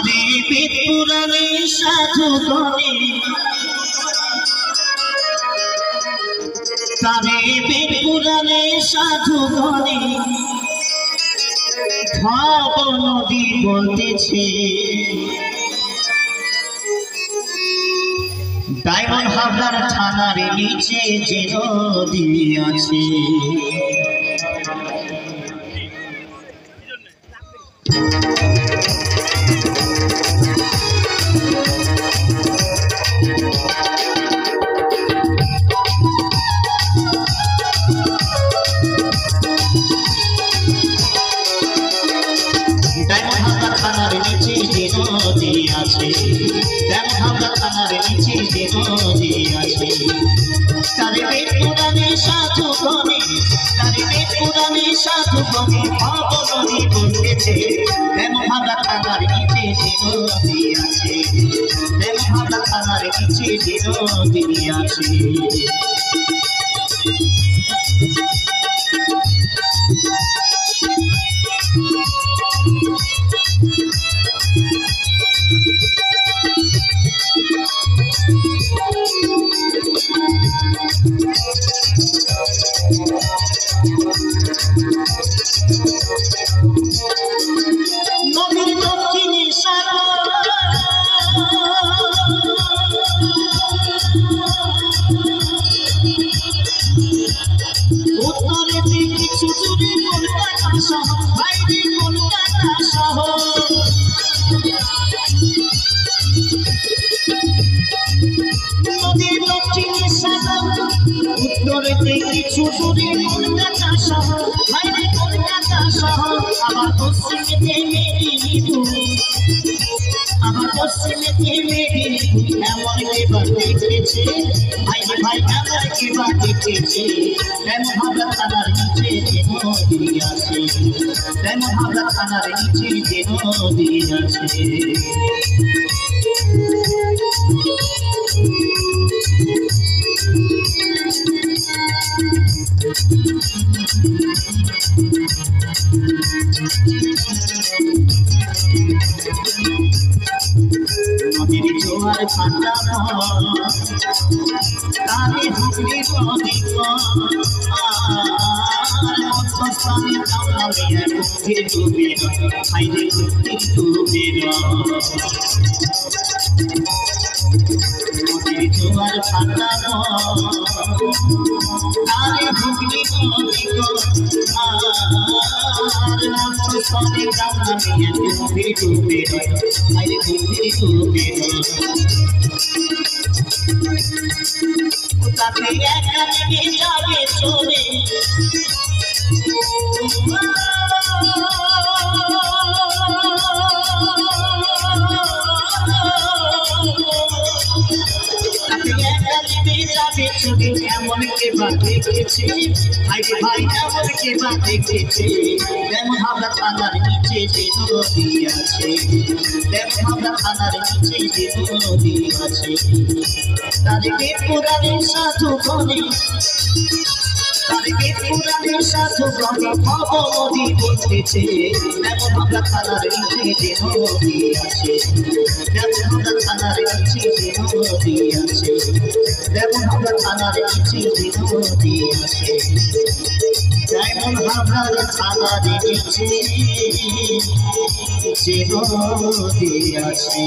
তারে বেদ পুরাণে সাধু গণে তারে বেদ পুরাণে সাধু গণে ভব নদী বলতেছে ডায়মন্ড হাবড়ার থানার নিচে যে নদী আছে তারে বেদ পুরাণে সাধু গণে ভব নদী বলতেছে হাবড়া থানার নিচে যে নদী আছে হাবড়া থানার নিচে যে নদী আছে নদীর দক্ষিণে উত্তরে কিছু দূরে কলকাতা শহর বাইরে কলকাতা শহর নদীর দক্ষিণে উত্তরে কিছু দূরে কলকাতা শহর বাইরে কলকাতা শহর আবার পশ্চিমে মেদিনীপুর এমন কেবা দেখেছে ভাই ভাই এমন কেবা দেখেছে হাবড়া থানার নিচে যে নদী আছে হাবড়া থানার নিচে যে নদী আছে নদীর জোয়ার ভাটা তারে হুগলি নদী মধ্যস্থানে নামিয়া গভীর ডুবে হাইরে গভীর ডুবে নদীর জোয়ার ভাটা তারে হুগলি নদী মধ্যস্থানে নামিয়া গভীর ডুবে হাইরে গভীর ডুবে তাতে একা লেগে যাবে চলে এমন কেবা দেখেছে ভাই ভাই এমন কেবা দেখেছে হাবড়া থানার নিচে যে নদী আছে হাবড়া থানার নিচে যে নদী আছে তারে বেদ পুরাণে সাধু গণে ভব নদী বলতেছে হাবড়া থানার নিচে যে নদী আছে হাবড়া থানার নিচে যে নদী আছে হাবড়া থানার নিচে যে নদী আছে হাবড়ার থানার নিচে যে নদী আছে।